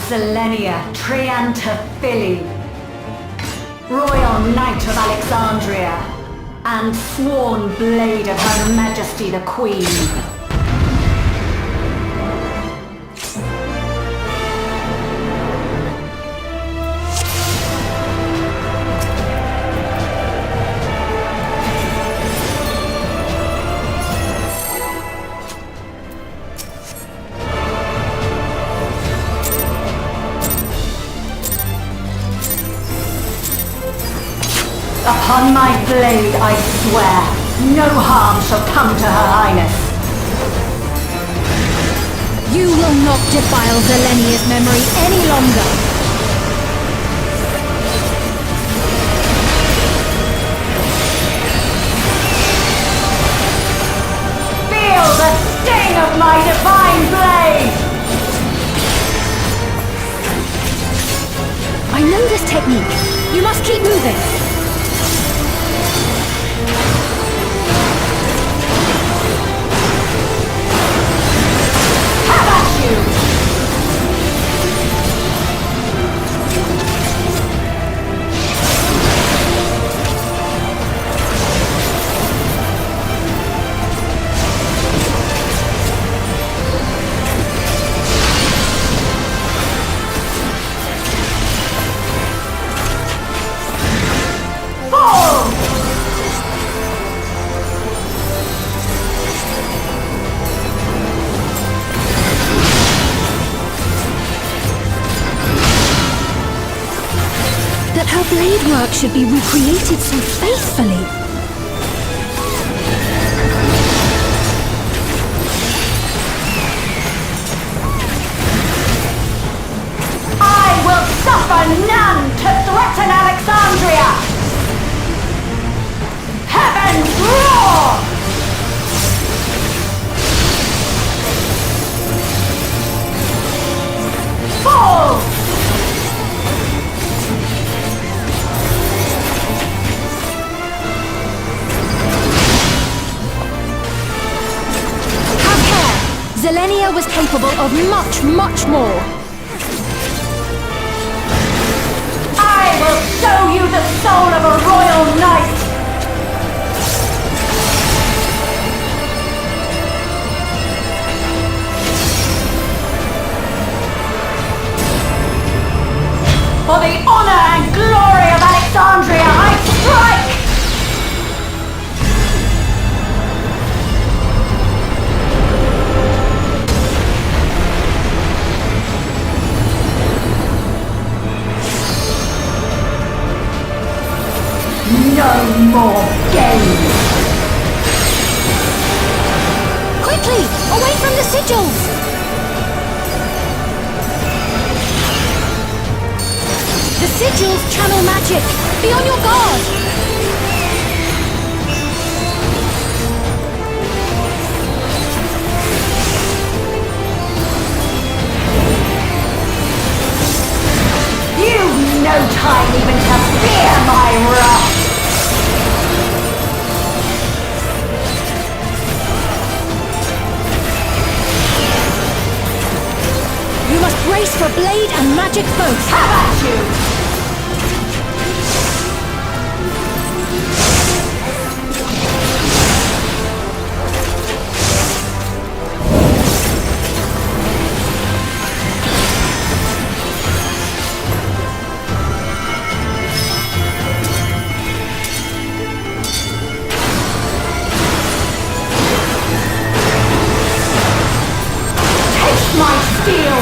Selenia Triantaphili, Royal Knight of Alexandria, and sworn blade of Her Majesty the Queen. Upon my blade, I swear, no harm shall come to Her Highness. You will not defile Zelenia's memory any longer. Feel the sting of my divine blade! I know this technique. You must keep moving. That her blade work should be recreated so faithfully. I will suffer none to threaten Alexandria! Heavens roar! Fall! Zelenia was capable of much, much more. I will show you the soul of a royal knight! For the honor and glory of Alexandria, I strike! No more games! Quickly! Away from the sigils! The sigils channel magic! Be on your guard! You've no time even to fear my wrath! You must brace for blade and magic both! Have at you! My steel!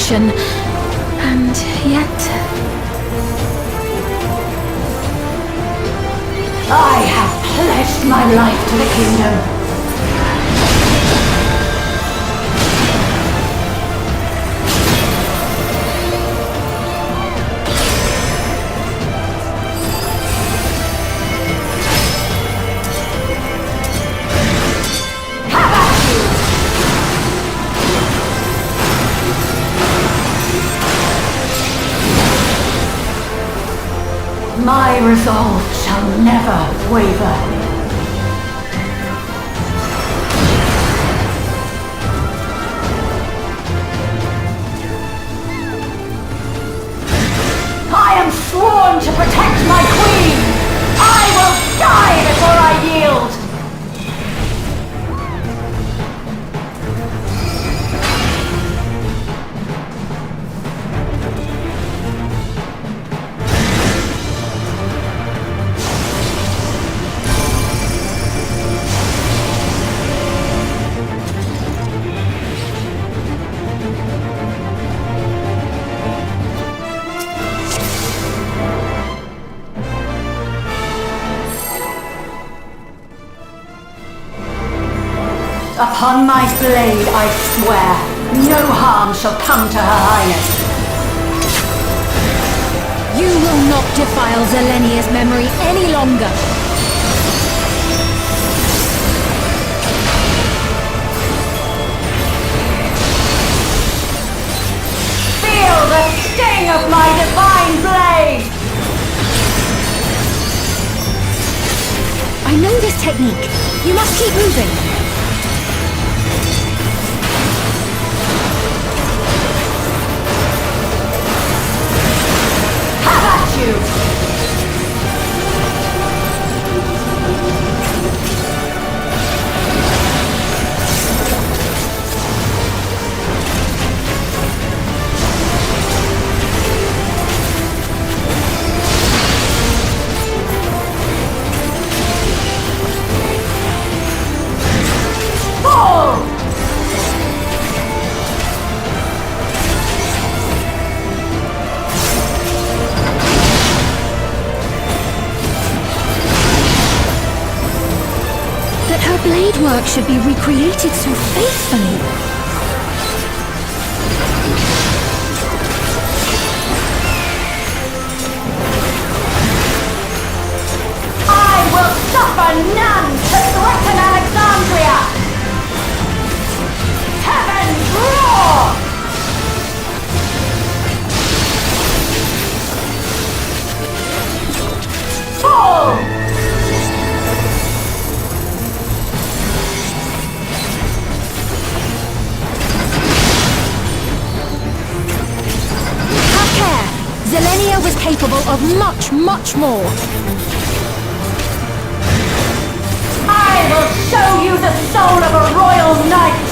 destruction. And yet... I have pledged my life to the kingdom. My resolve shall never waver. I am sworn to protect my queen! I will die before I yield! Upon my blade I swear, no harm shall come to Her Highness. You will not defile Zelenia's memory any longer. Feel the sting of my divine blade! I know this technique. You must keep moving. Blade work should be recreated so faithfully. I will suffer none to threaten Alexandria! Heaven roar! Fall! Zelenia was capable of much, much more. I will show you the soul of a royal knight!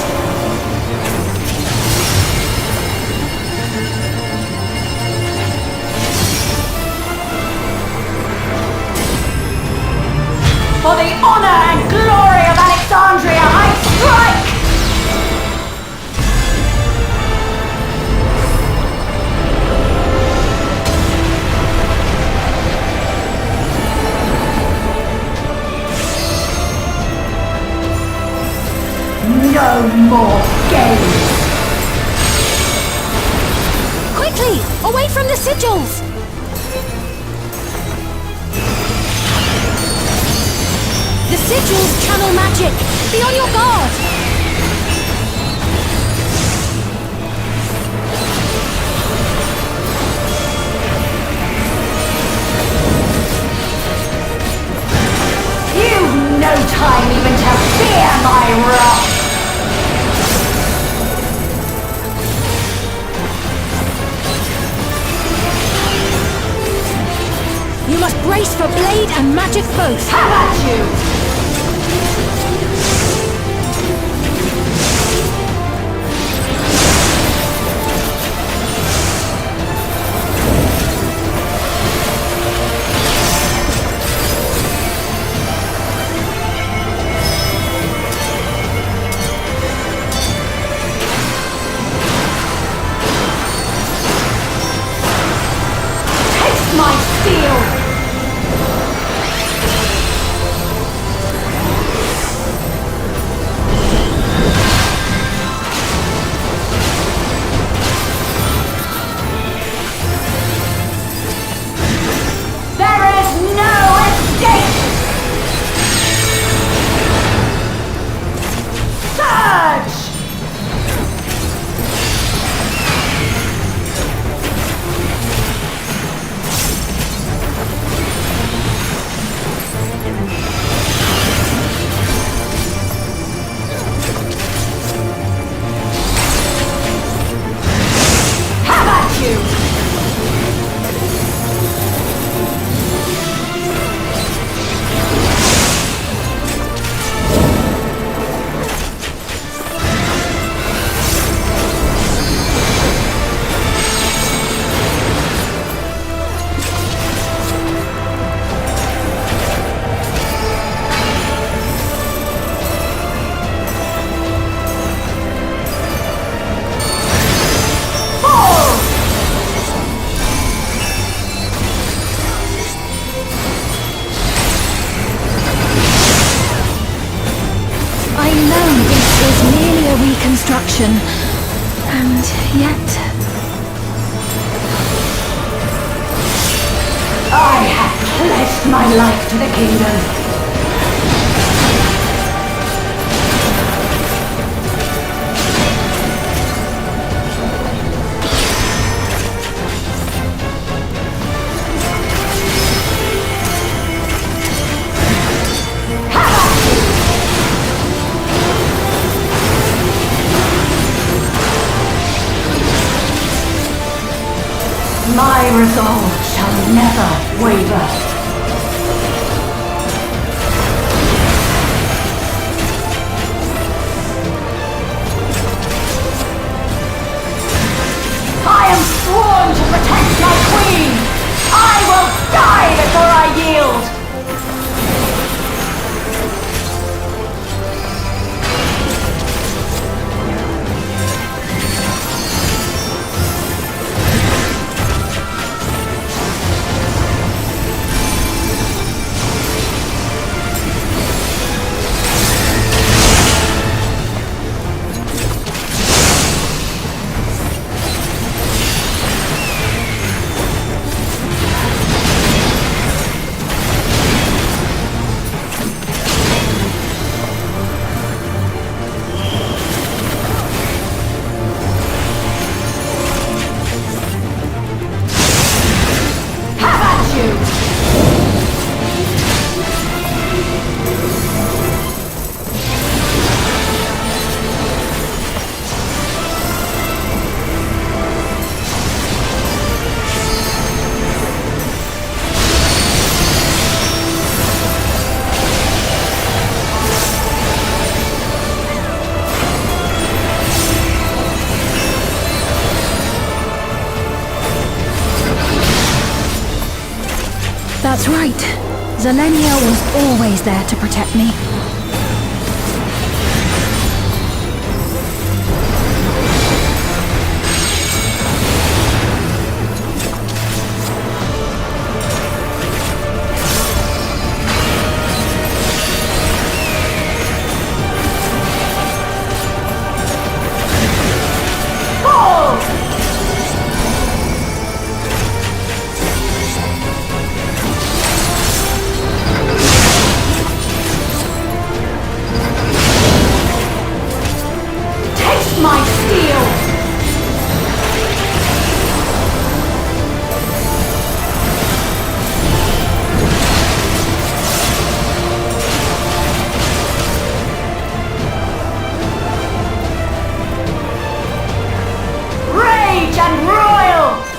For the honor and glory of Alexandria, I strike! No more games! Quickly! Away from the sigils! The sigils channel magic! Be on your guard! You've no time even to fear my wrath! You must brace for blade and magic both. Have at you! my life to the kingdom. My resolve shall never waver. I am sworn to protect my queen! I will die before I yield! That's right. Zilenia was always there to protect me. My steel! Rage and royal!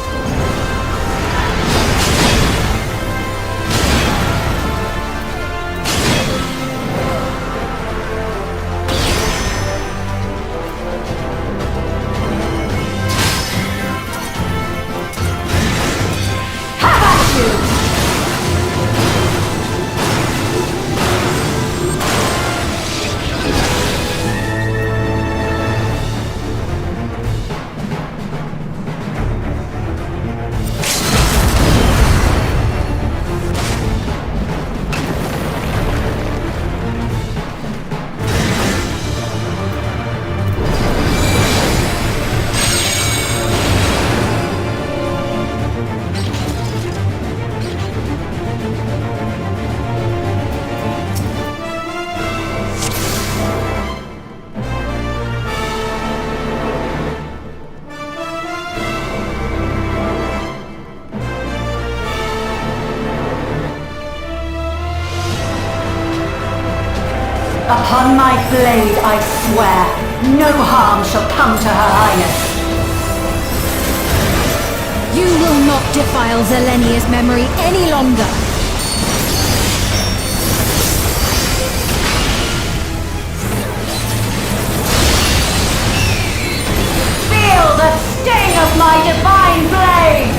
Upon my blade, I swear, no harm shall come to Her Highness. You will not defile Zilenia's memory any longer. Feel the sting of my divine blade!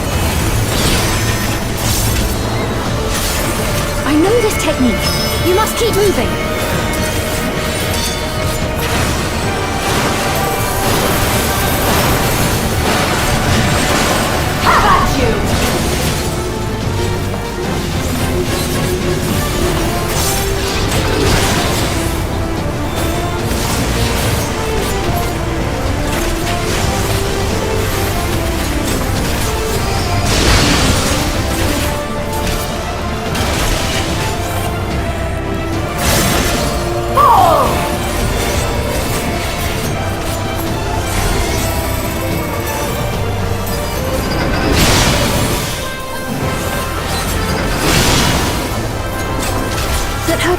I know this technique. You must keep moving.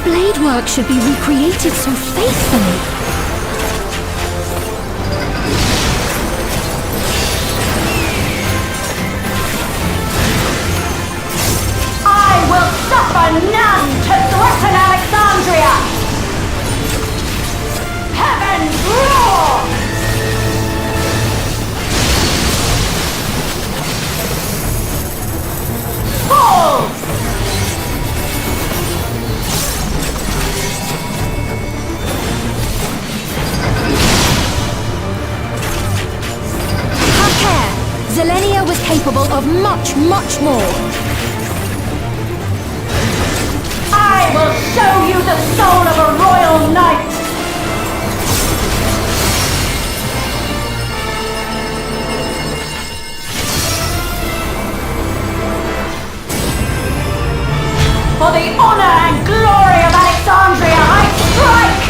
blade work should be recreated so faithfully. I will suffer none to threaten Alexandria! Heavens roar! Fall! Have care! Juvenilia was capable of much, much more. I will show you the soul of a royal knight! For the honor and glory of Alexandria, I strike!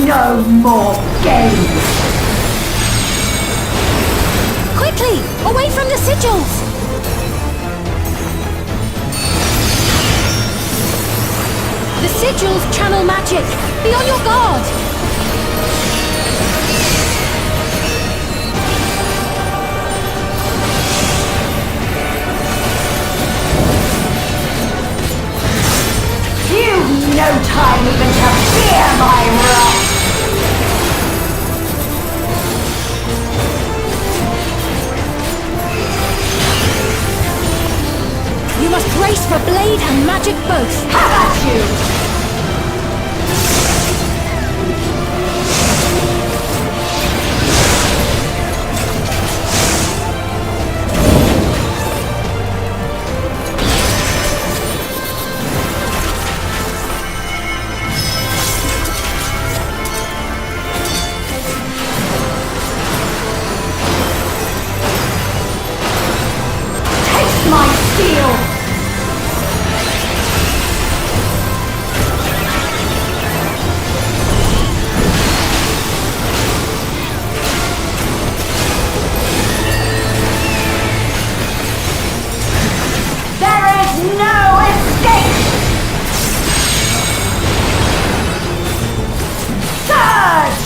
No more games! Quickly! Away from the sigils! The sigils channel magic! Be on your guard! You've no time even to fear my wrath! You must brace for blade and magic both! Have at you! My steel! There is no escape! Surge!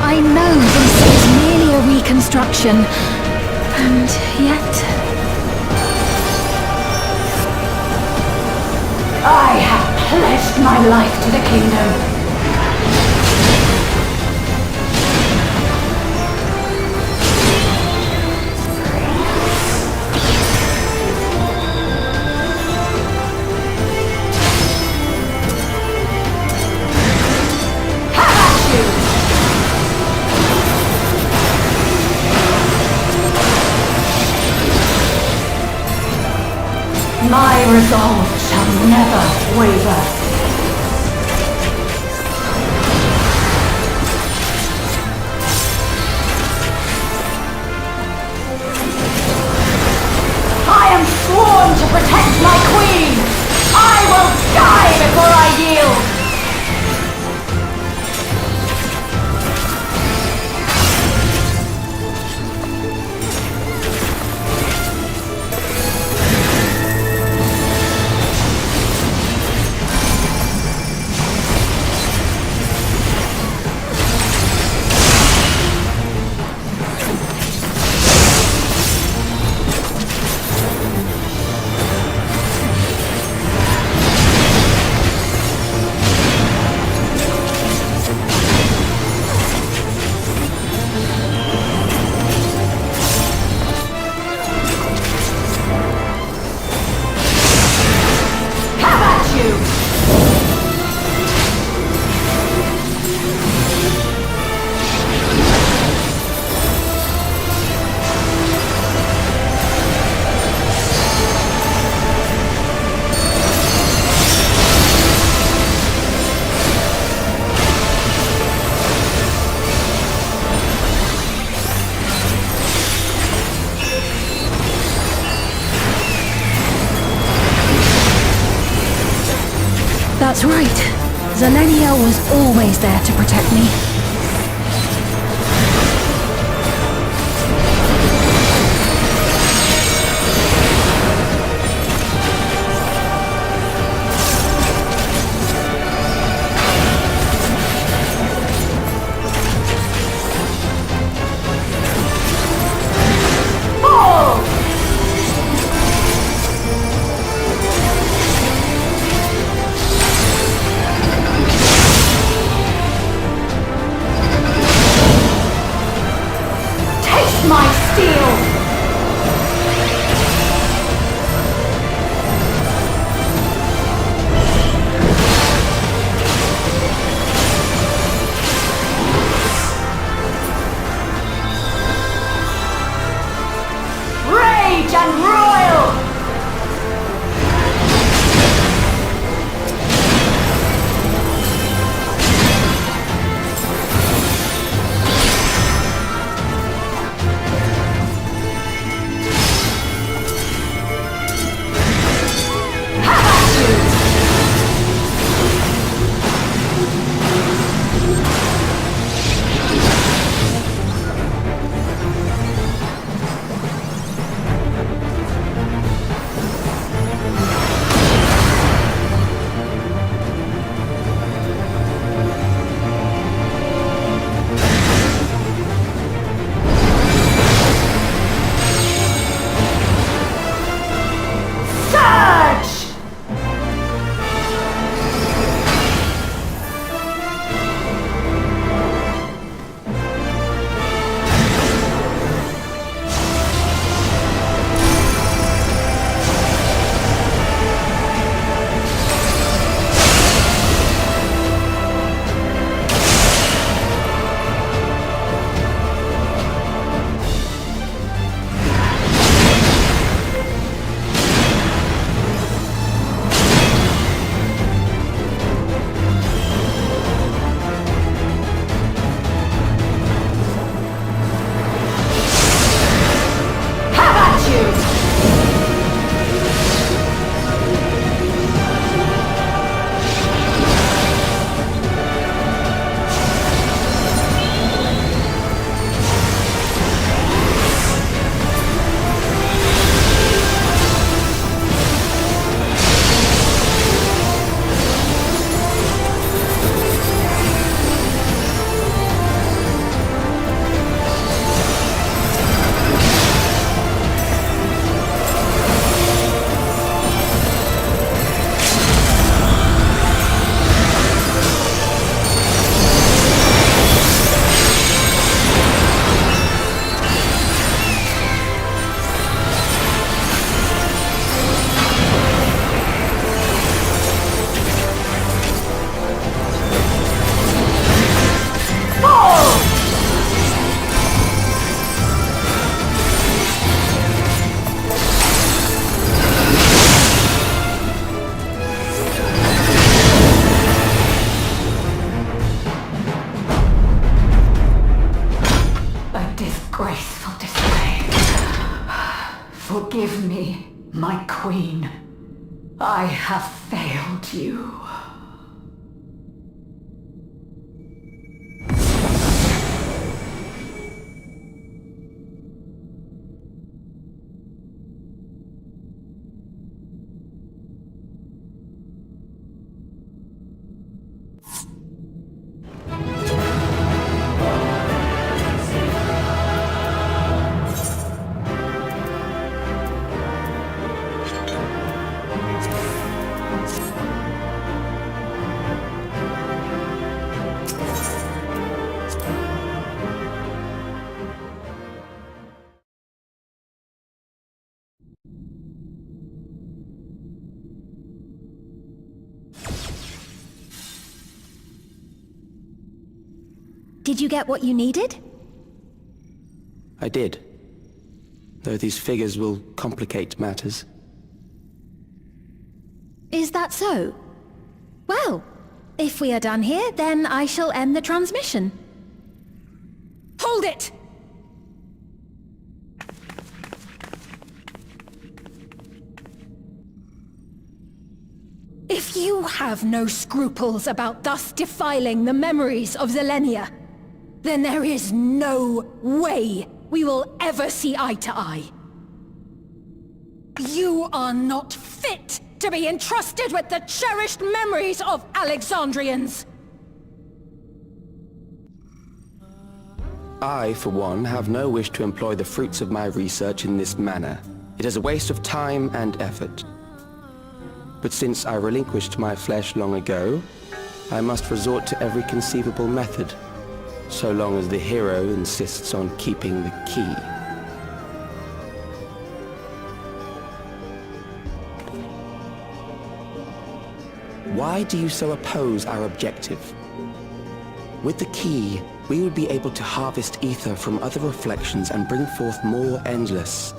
I know this is merely a reconstruction, and yet... I have pledged my life to the kingdom. My resolve shall never waver. I am sworn to protect my queen! I will die before I yield! That's right. Zelenia was always there to protect me. My steel! Rage and royal! Forgive me, my queen. I have failed you. Did you get what you needed? I did. Though these figures will complicate matters. Is that so? Well, if we are done here, then I shall end the transmission. Hold it! If you have no scruples about thus defiling the memories of Zilenia, then there is no way we will ever see eye to eye. You are not fit to be entrusted with the cherished memories of Alexandrians! I, for one, have no wish to employ the fruits of my research in this manner. It is a waste of time and effort. But since I relinquished my flesh long ago, I must resort to every conceivable method, so long as the hero insists on keeping the key. Why do you so oppose our objective? With the key, we would be able to harvest ether from other reflections and bring forth more endless.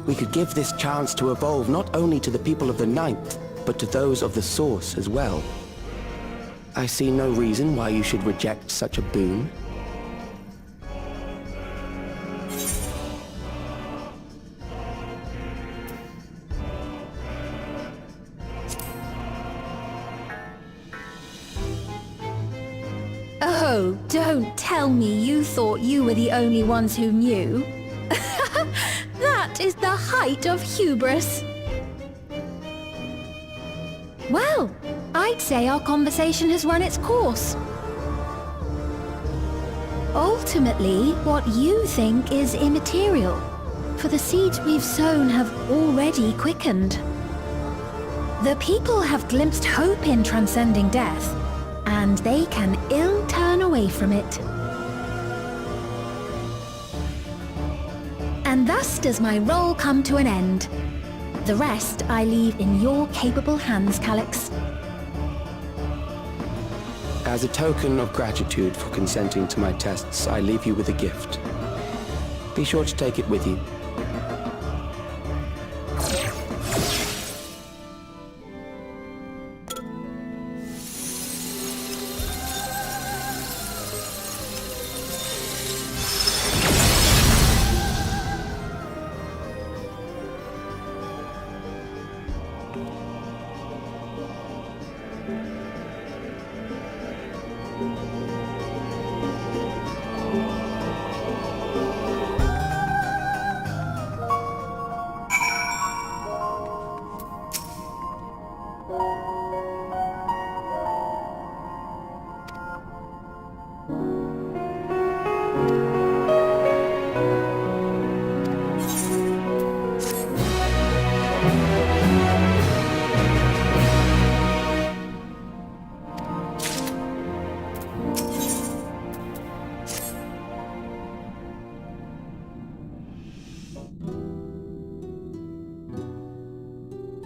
We could give this chance to evolve not only to the people of the Ninth, but to those of the Source as well. I see no reason why you should reject such a boon. Oh, don't tell me you thought you were the only ones who knew. That is the height of hubris. Well, I'd say our conversation has run its course. Ultimately, what you think is immaterial, for the seeds we've sown have already quickened. The people have glimpsed hope in transcending death, and they can ill turn away from it. And thus does my role come to an end. The rest I leave in your capable hands, Calyx. As a token of gratitude for consenting to my tests, I leave you with a gift. Be sure to take it with you.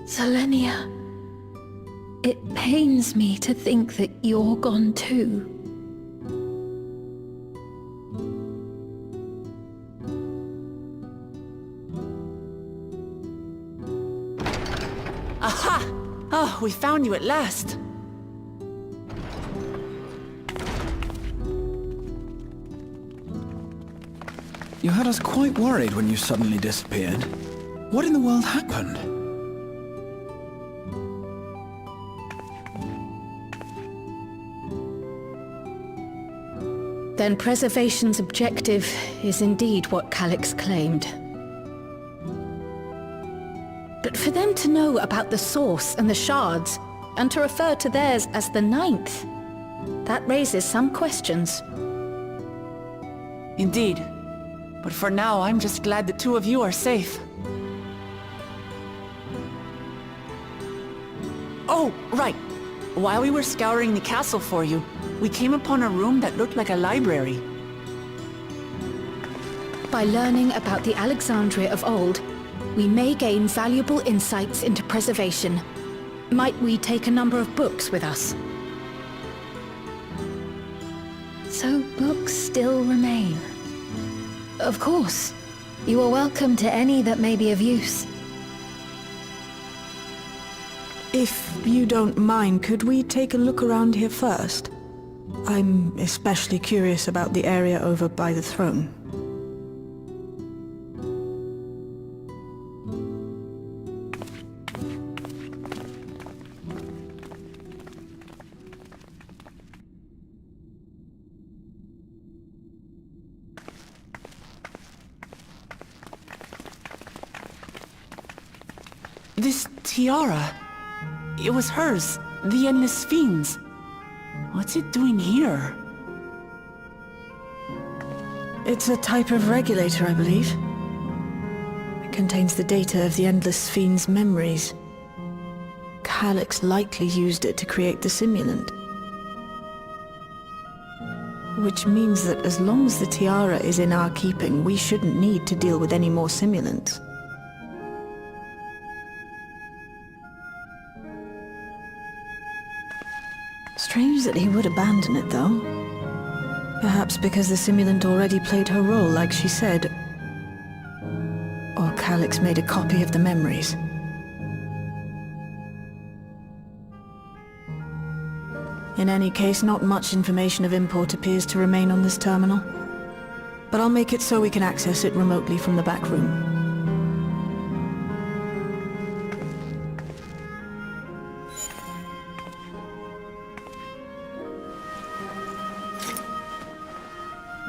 Zilenia, it pains me to think that you're gone too. Aha! Oh, we found you at last. You had us quite worried when you suddenly disappeared. What in the world happened? Then Preservation's objective is indeed what Calyx claimed. But for them to know about the Source and the Shards, and to refer to theirs as the Ninth, that raises some questions. Indeed. But for now, I'm just glad the two of you are safe. Oh, right. While we were scouring the castle for you, we came upon a room that looked like a library. By learning about the Alexandria of old, we may gain valuable insights into preservation. Might we take a number of books with us? So books still remain. Of course. You are welcome to any that may be of use. If you don't mind, could we take a look around here first? I'm especially curious about the area over by the throne. This tiara... It was hers. The Endless Fiends. What's it doing here? It's a type of regulator, I believe. It contains the data of the Endless Fiend's memories. Calyx likely used it to create the simulant. Which means that as long as the tiara is in our keeping, we shouldn't need to deal with any more simulants. Strange that he would abandon it, though. Perhaps because the simulant already played her role, like she said. Or Calyx made a copy of the memories. In any case, not much information of import appears to remain on this terminal. But I'll make it so we can access it remotely from the back room.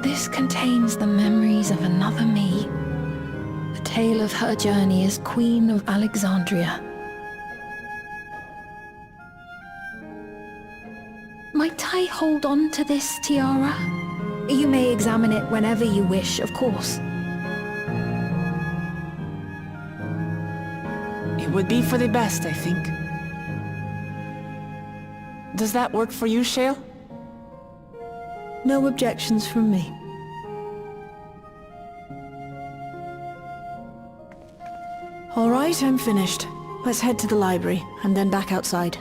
This contains the memories of another me. The tale of her journey as Queen of Alexandria. Might I hold on to this tiara? You may examine it whenever you wish, of course. It would be for the best, I think. Does that work for you, Shale? No objections from me. All right, I'm finished. Let's head to the library, and then back outside.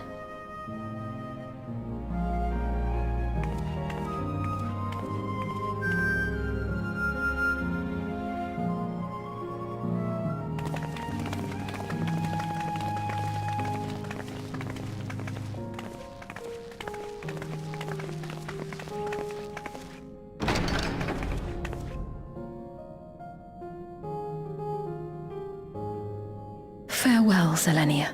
Farewell, Selenia.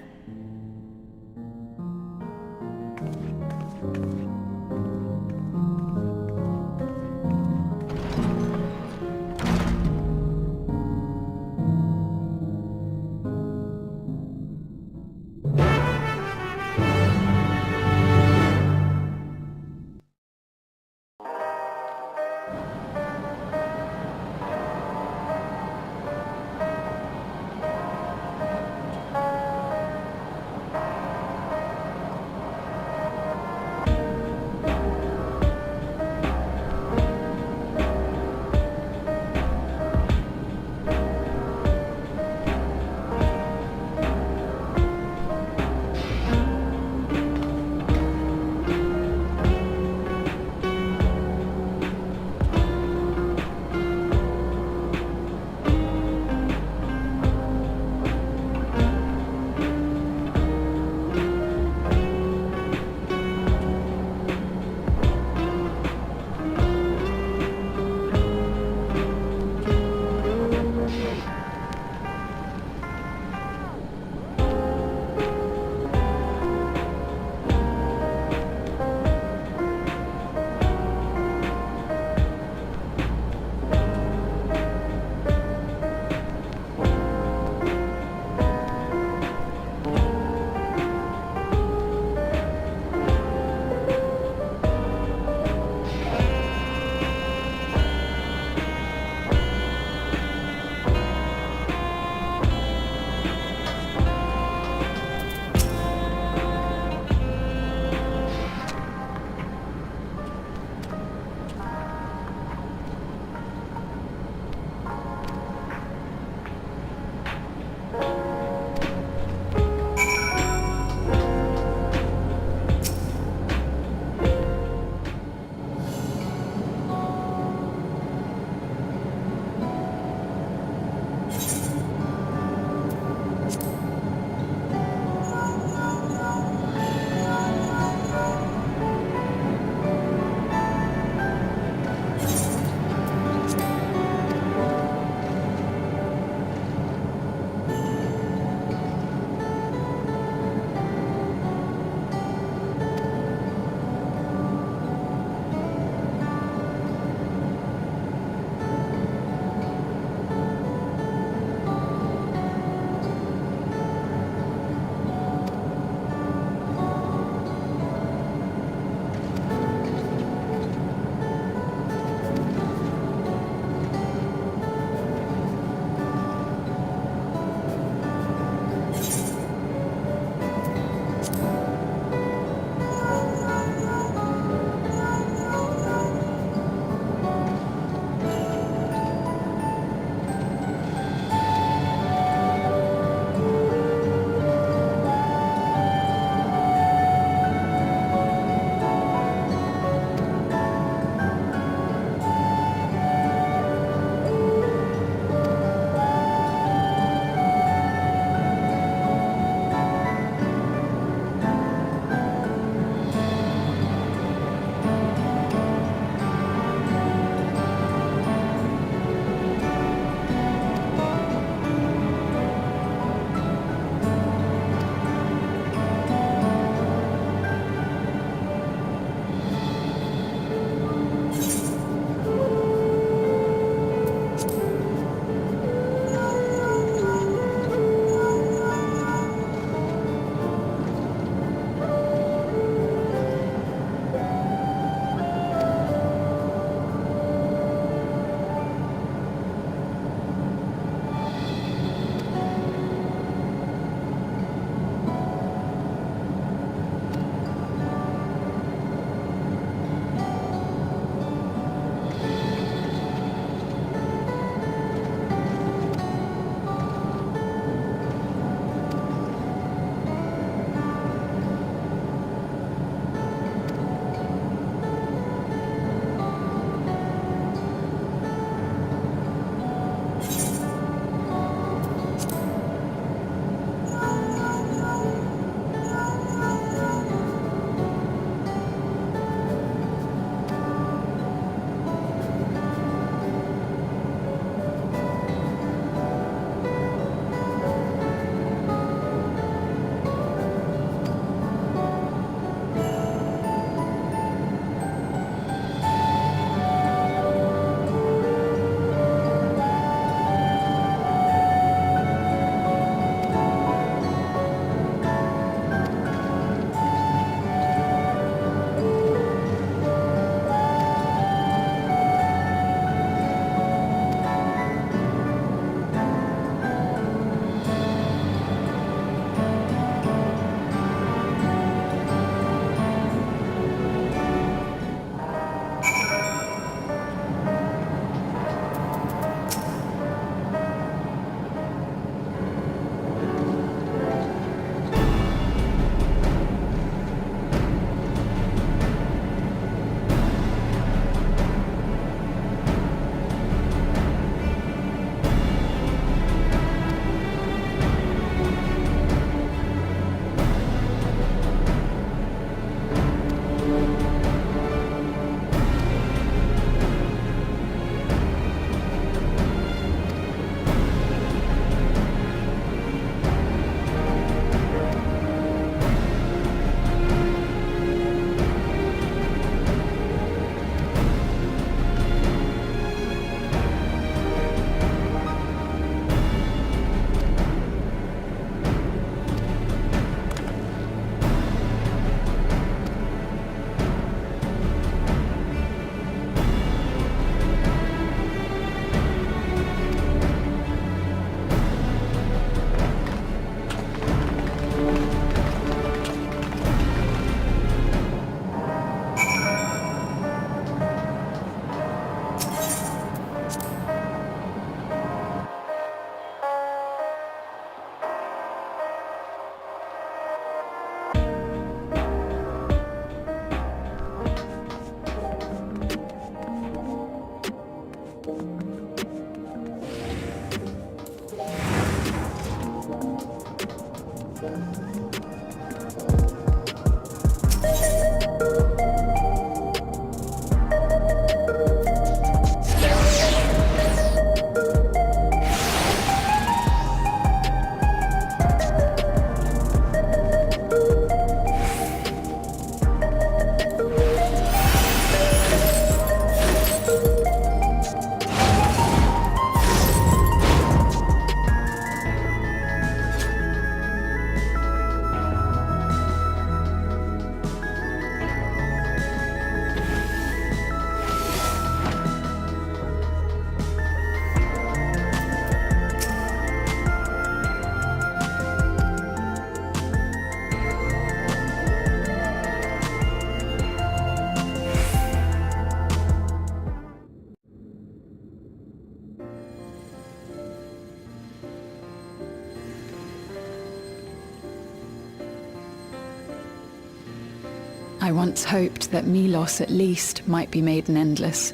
I once hoped that Milos at least might be made an Endless.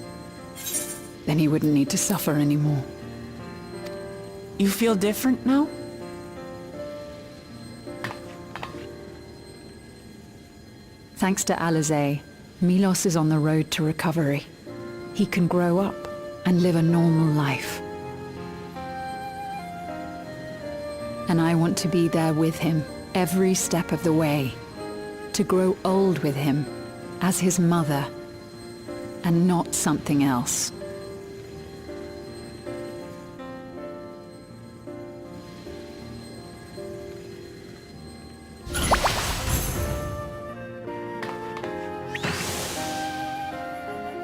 Then he wouldn't need to suffer anymore. You feel different now? Thanks to Alizé, Milos is on the road to recovery. He can grow up and live a normal life. And I want to be there with him every step of the way. To grow old with him as his mother and not something else.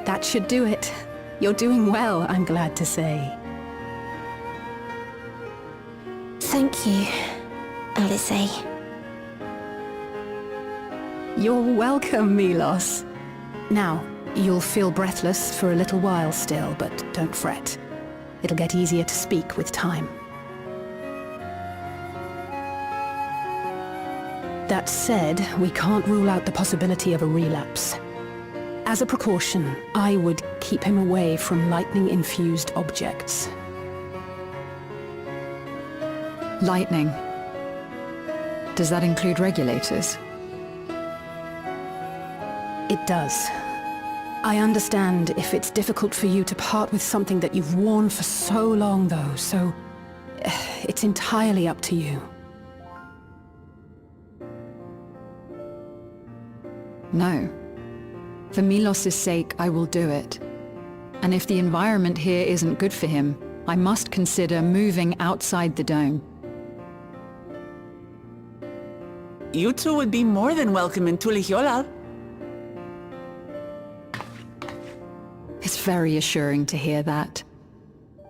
That should do it. You're doing well, I'm glad to say. Thank you, Alizé. You're welcome, Milos. Now, you'll feel breathless for a little while still, but don't fret. It'll get easier to speak with time. That said, we can't rule out the possibility of a relapse. As a precaution, I would keep him away from lightning-infused objects. Lightning. Does that include regulators? It does. I understand if it's difficult for you to part with something that you've worn for so long, though, so it's entirely up to you. No. For Milos' sake, I will do it. And if the environment here isn't good for him, I must consider moving outside the dome. You two would be more than welcome in Tulihyolal. It's very assuring to hear that.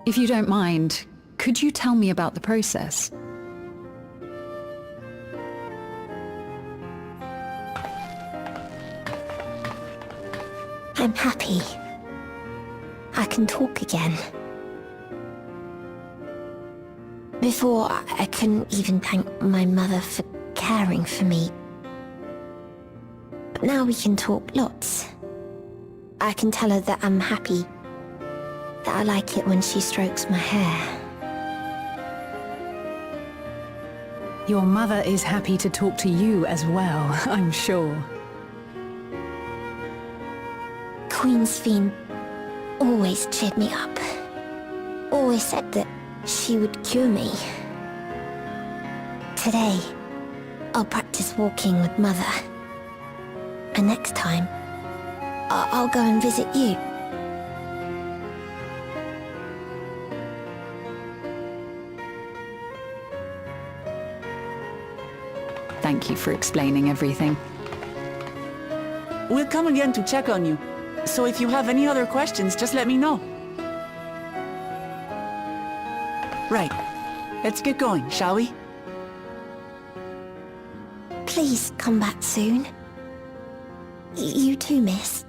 If you don't mind, could you tell me about the process? I'm happy. I can talk again. Before, I couldn't even thank my mother for caring for me. But now we can talk lots. I can tell her that I'm happy, that I like it when she strokes my hair. Your mother is happy to talk to you as well, I'm sure. Queen Sphene always cheered me up. Always said that she would cure me. Today, I'll practice walking with Mother. And next time, I'll go and visit you. Thank you for explaining everything. We'll come again to check on you. So if you have any other questions, just let me know. Right. Let's get going, shall we? Please come back soon. You too, miss.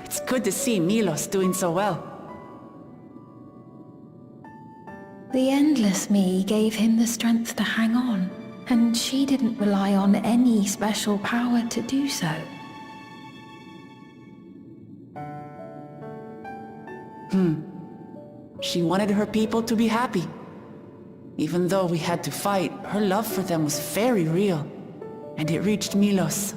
It's good to see Milos doing so well. The endless me gave him the strength to hang on, And she didn't rely on any special power to do so. She wanted her people to be happy. Even though we had to fight, her love for them was very real. And it reached Milos.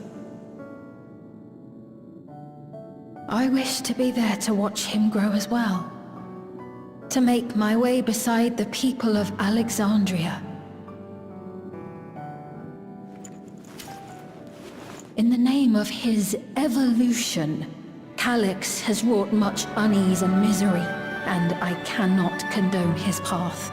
I wish to be there to watch him grow as well. To make my way beside the people of Alexandria. In the name of his evolution, Calix has wrought much unease and misery, and I cannot condone his path.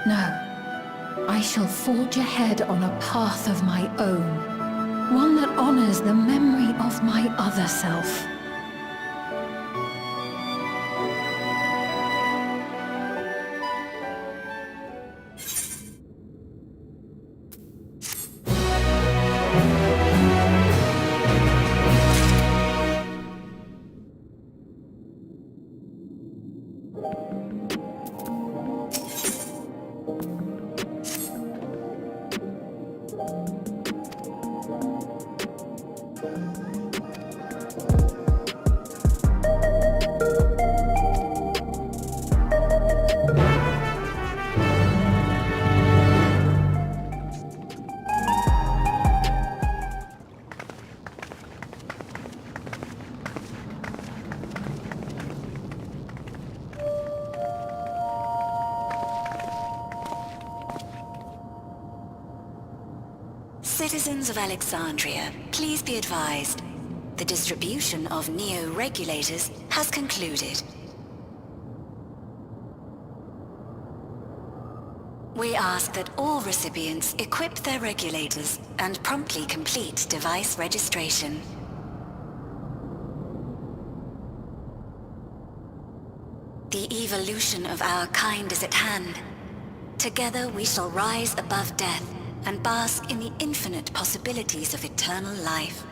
No, I shall forge ahead on a path of my own, one that honors the memory of my other self. Citizens of Alexandria, please be advised. The distribution of neo-regulators has concluded. We ask that all recipients equip their regulators and promptly complete device registration. The evolution of our kind is at hand. Together we shall rise above death and bask in the infinite possibilities of eternal life.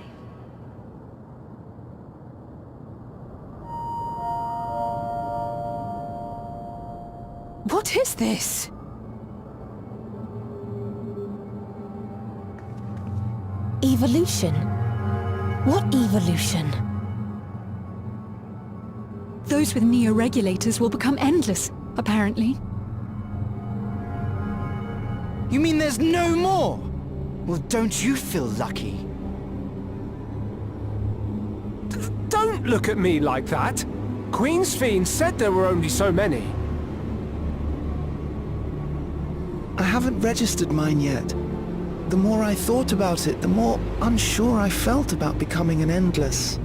What is this? Evolution? What evolution? Those with neo-regulators will become endless, apparently. You mean there's no more? Well, don't you feel lucky? Don't look at me like that! Queen's Fiend said there were only so many. I haven't registered mine yet. The more I thought about it, the more unsure I felt about becoming an Endless.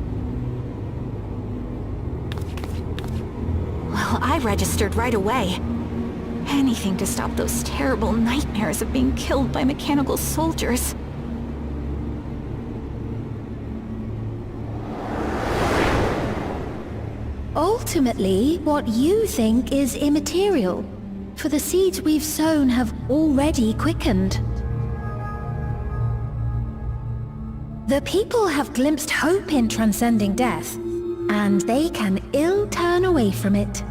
Well, I registered right away. Anything to stop those terrible nightmares of being killed by mechanical soldiers. Ultimately, what you think is immaterial, for the seeds we've sown have already quickened. The people have glimpsed hope in transcending death, and they can ill turn away from it.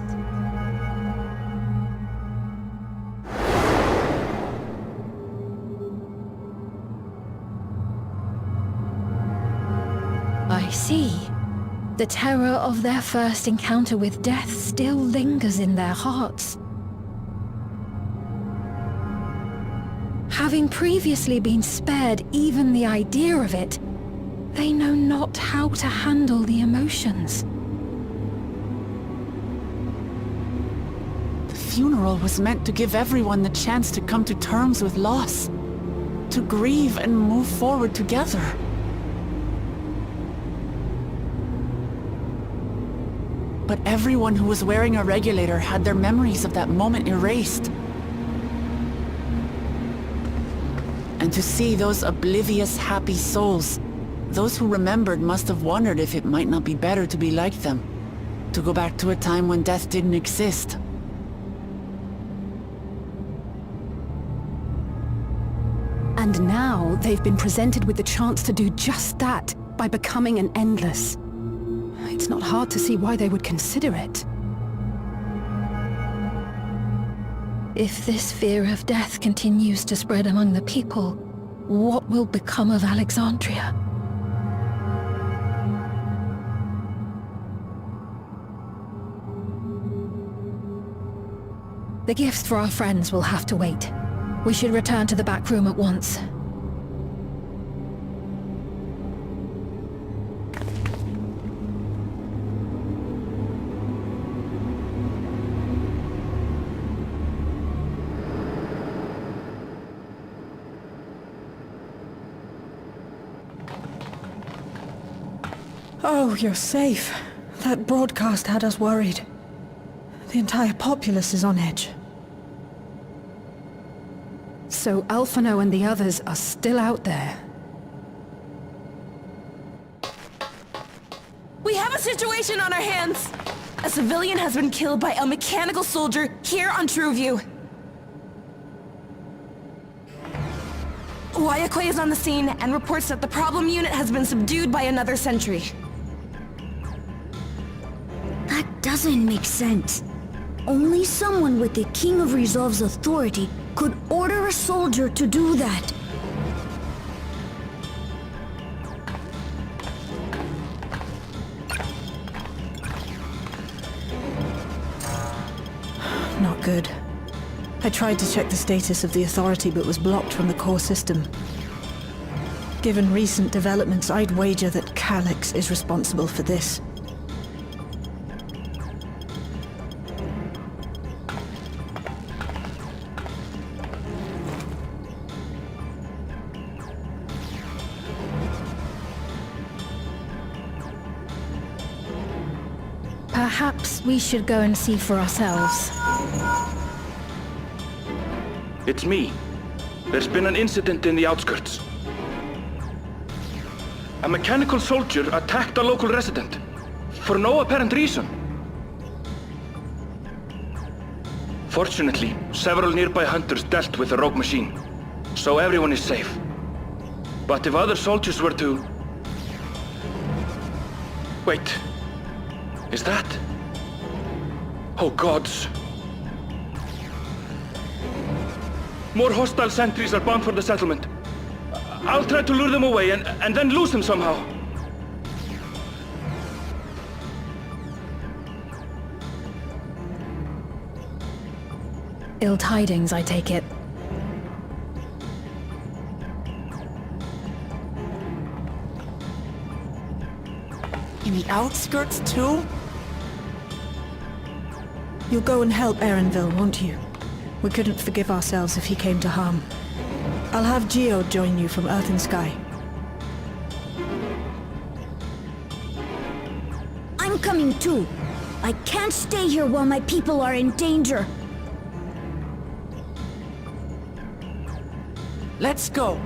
I see. The terror of their first encounter with death still lingers in their hearts. Having previously been spared even the idea of it, they know not how to handle the emotions. The funeral was meant to give everyone the chance to come to terms with loss, to grieve and move forward together. But everyone who was wearing a regulator had their memories of that moment erased. And to see those oblivious, happy souls, those who remembered must have wondered if it might not be better to be like them, to go back to a time when death didn't exist. And now they've been presented with the chance to do just that by becoming an Endless. It's not hard to see why they would consider it. If this fear of death continues to spread among the people, what will become of Alexandria? The gifts for our friends will have to wait. We should return to the back room at once. Oh, you're safe. That broadcast had us worried. The entire populace is on edge. So Alphino and the others are still out there. We have a situation on our hands! A civilian has been killed by a mechanical soldier here on Trueview. Wayakwe is on the scene and reports that the problem unit has been subdued by another sentry. That doesn't make sense. Only someone with the King of Resolve's authority could order a soldier to do that. Not good. I tried to check the status of the authority but was blocked from the core system. Given recent developments, I'd wager that Calyx is responsible for this. Perhaps we should go and see for ourselves. It's me. There's been an incident in the outskirts. A mechanical soldier attacked a local resident, for no apparent reason. Fortunately, several nearby hunters dealt with the rogue machine, so everyone is safe. But if other soldiers were to... Wait. Is that... Oh gods. More hostile sentries are bound for the settlement. I'll try to lure them away and then lose them somehow. Ill tidings, I take it. In the outskirts too? You'll go and help Erenville, won't you? We couldn't forgive ourselves if he came to harm. I'll have Geo join you from Earth and Sky. I'm coming too. I can't stay here while my people are in danger. Let's go.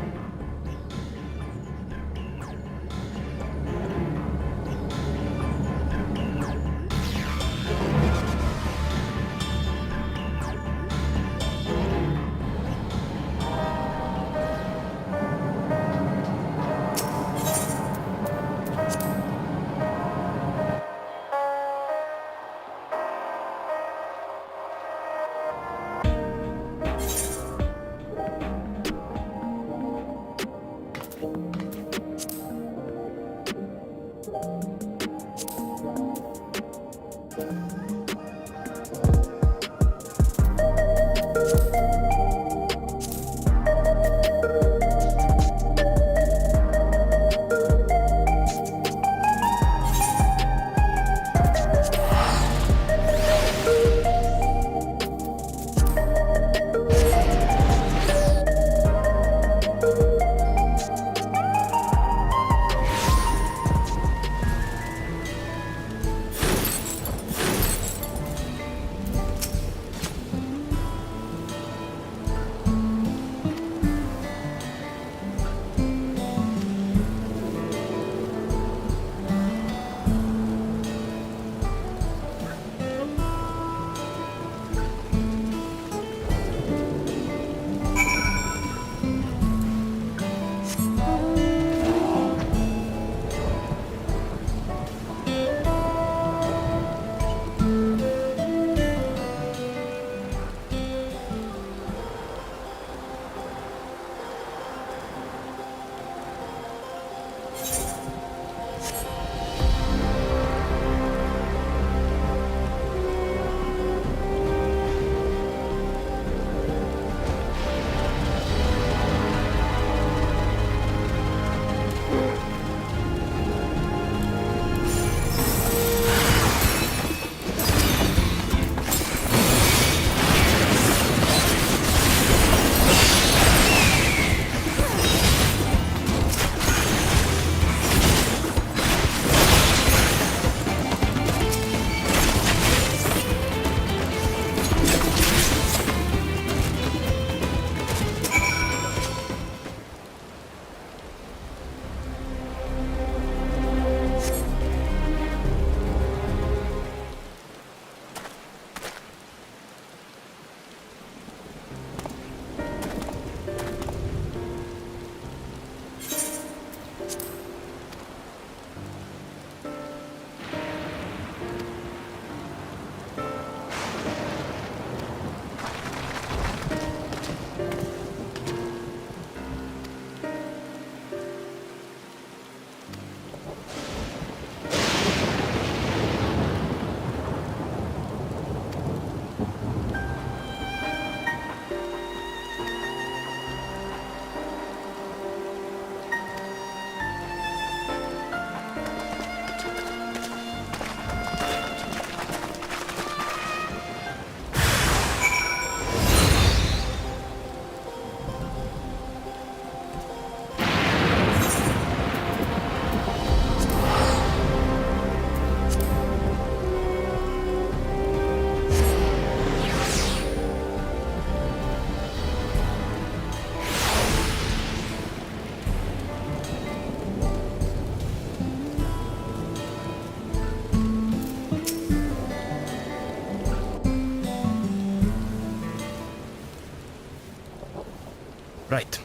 Right.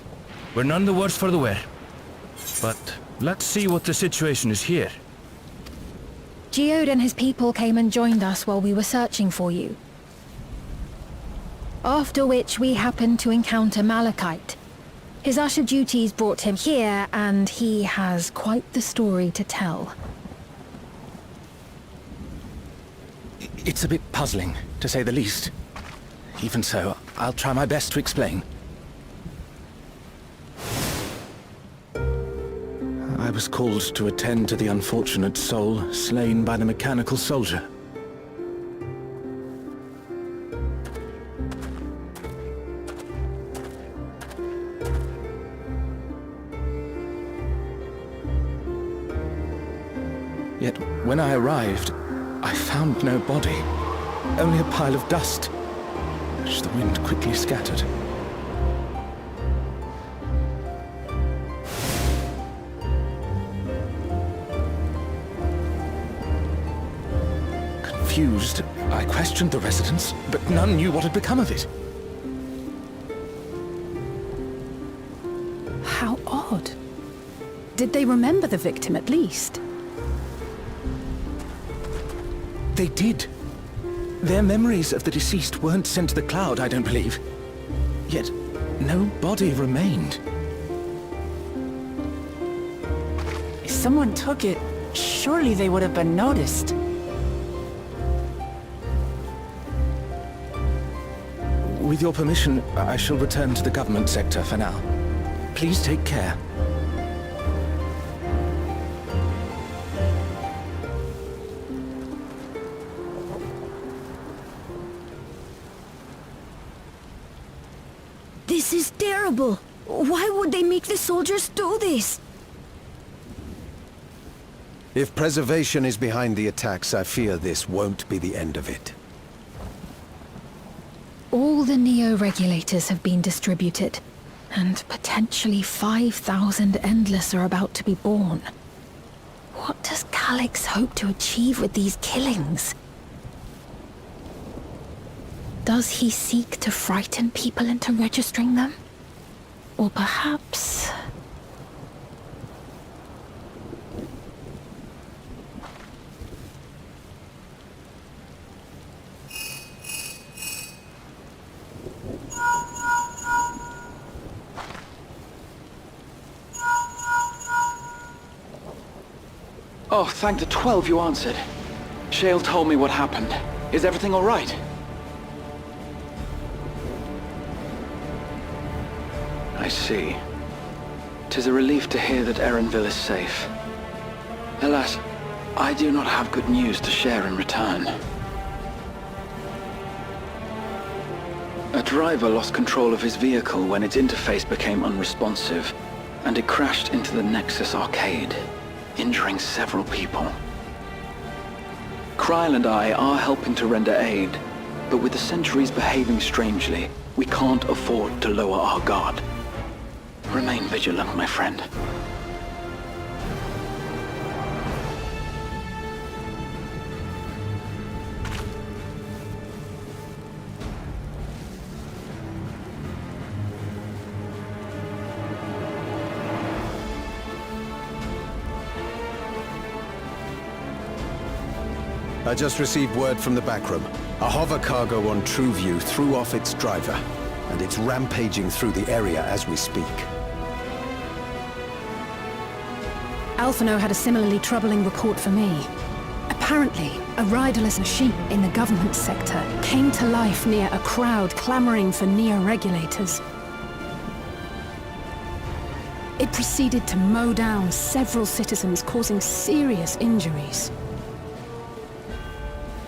We're none the worse for the wear. But let's see what the situation is here. Geode and his people came and joined us while we were searching for you. After which we happened to encounter Malachite. His usher duties brought him here, and he has quite the story to tell. It's a bit puzzling, to say the least. Even so, I'll try my best to explain. I was called to attend to the unfortunate soul slain by the mechanical soldier. Yet, when I arrived, I found no body, only a pile of dust, which the wind quickly scattered. Confused, I questioned the residents, but none knew what had become of it. How odd. Did they remember the victim at least? They did. Their memories of the deceased weren't sent to the cloud, I don't believe. Yet, no body remained. If someone took it, surely they would have been noticed. With your permission, I shall return to the government sector for now. Please take care. This is terrible. Why would they make the soldiers do this? If preservation is behind the attacks, I fear this won't be the end of it. All the Neo-regulators have been distributed, and potentially 5,000 Endless are about to be born. What does Calyx hope to achieve with these killings? Does he seek to frighten people into registering them? Or perhaps... Oh, thank the 12 you answered. Shale told me what happened. Is everything all right? I see. 'Tis a relief to hear that Erenville is safe. Alas, I do not have good news to share in return. A driver lost control of his vehicle when its interface became unresponsive, and it crashed into the Nexus arcade, injuring several people. Kryl and I are helping to render aid, but with the Sentries behaving strangely, we can't afford to lower our guard. Remain vigilant, my friend. I just received word from the backroom. A hover cargo on TrueView threw off its driver, and it's rampaging through the area as we speak. Alphino had a similarly troubling report for me. Apparently, a riderless machine in the government sector came to life near a crowd clamoring for Neo-regulators. It proceeded to mow down several citizens, causing serious injuries.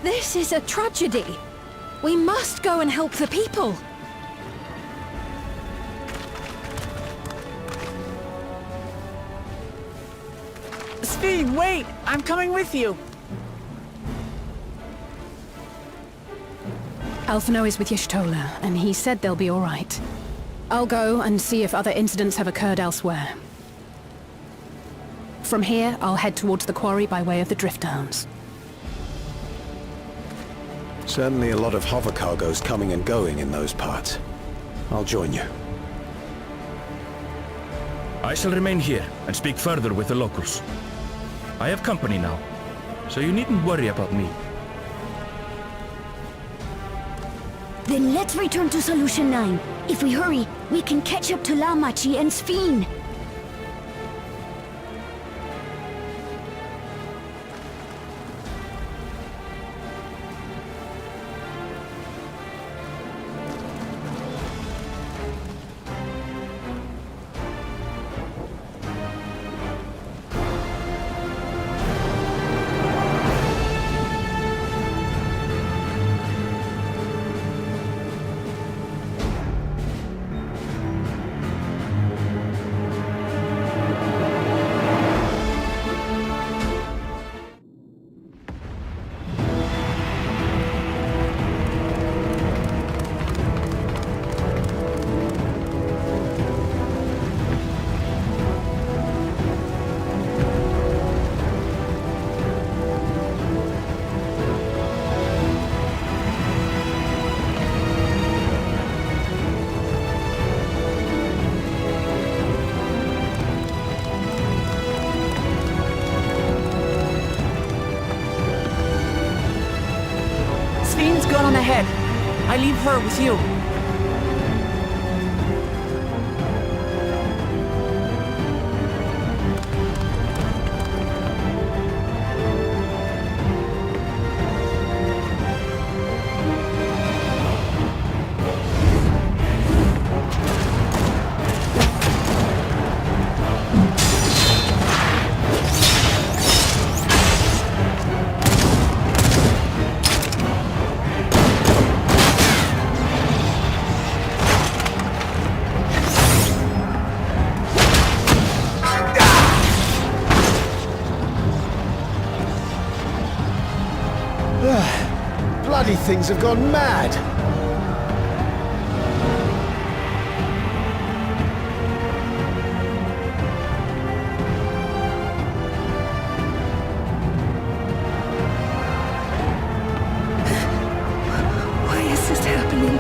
This is a tragedy. We must go and help the people. Speed, wait! I'm coming with you! Alphino is with Y'shtola, and he said they'll be all right. I'll go and see if other incidents have occurred elsewhere. From here, I'll head towards the quarry by way of the Drift Downs. Certainly a lot of hover cargoes coming and going in those parts. I'll join you. I shall remain here and speak further with the locals. I have company now, so you needn't worry about me. Then let's return to Solution 9. If we hurry, we can catch up to Lamachi and Sphene. Sphene's gone on ahead. I leave her with you. Bloody things have gone mad! Why is this happening?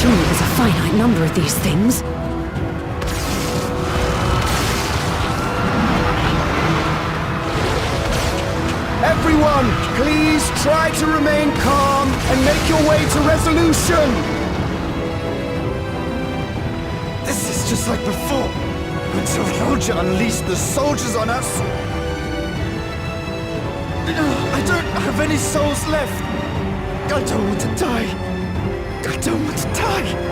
Surely there's a finite number of these things. Everyone, please try to remain calm and make your way to resolution! This is just like before, when Juvenilia unleashed the soldiers on us. I don't have any souls left. I don't want to die. I don't want to die.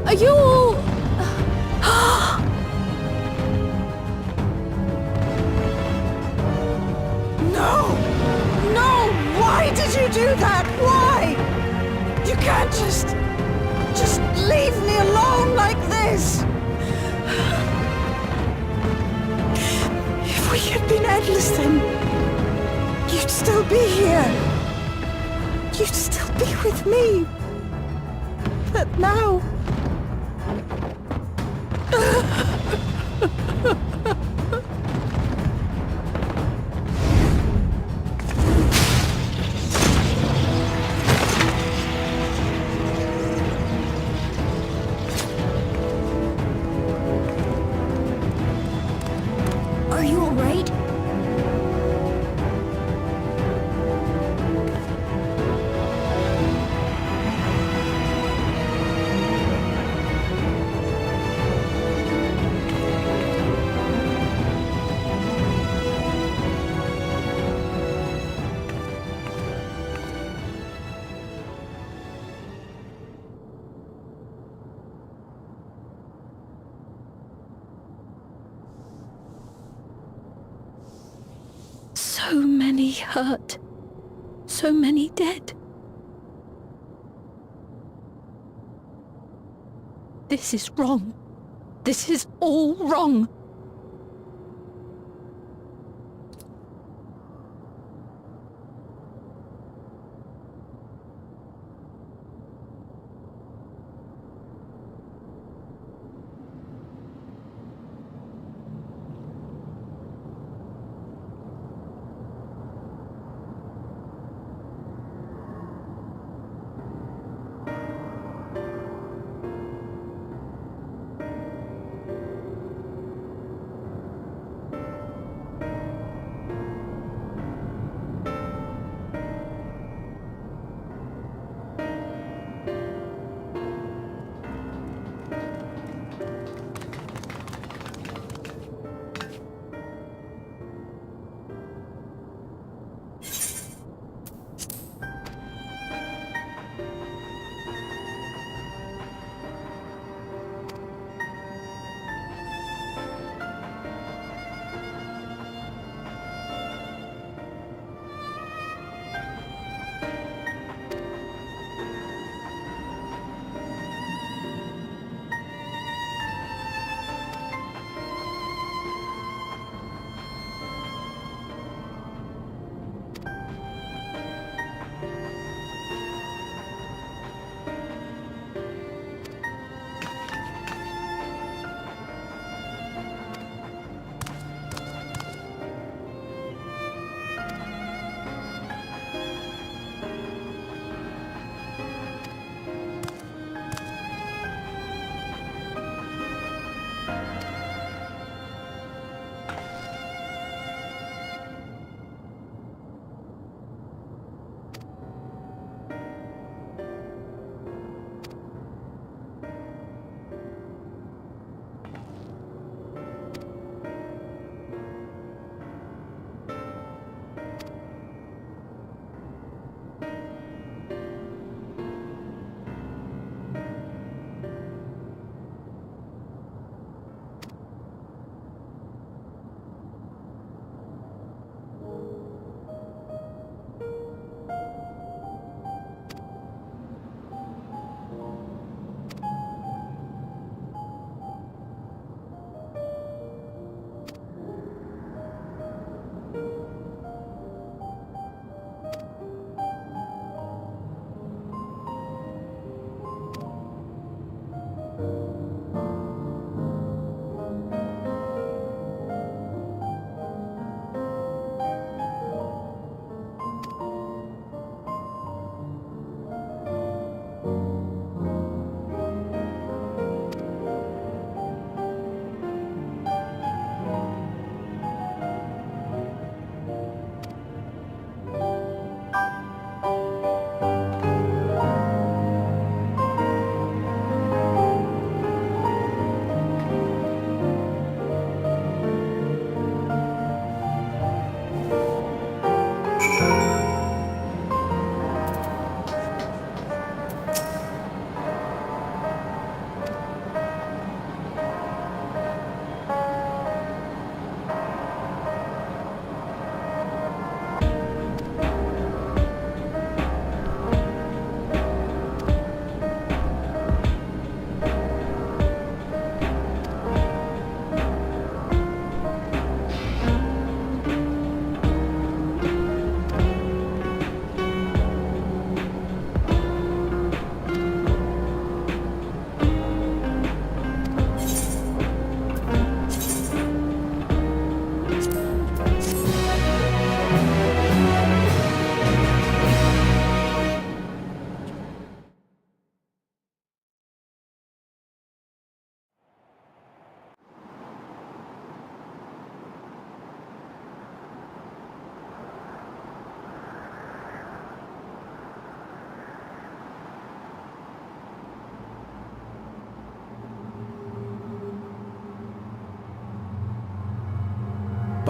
Are you all... No! No! Why did you do that? Why? You can't just leave me alone like this! If we had been endless then, you'd still be here. You'd still be with me. But now... Are you alright? So many hurt. So many dead. This is wrong. This is all wrong.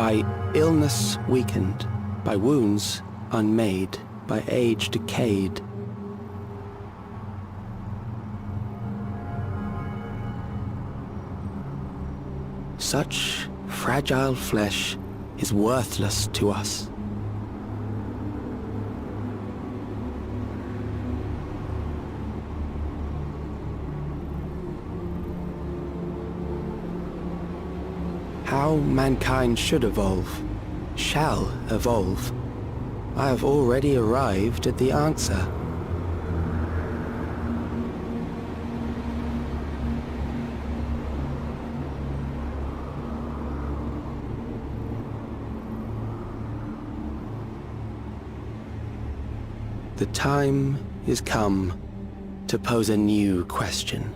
by illness weakened, by wounds unmade, by age decayed. Such fragile flesh is worthless to us. How mankind should evolve, shall evolve. I have already arrived at the answer. The time is come to pose a new question.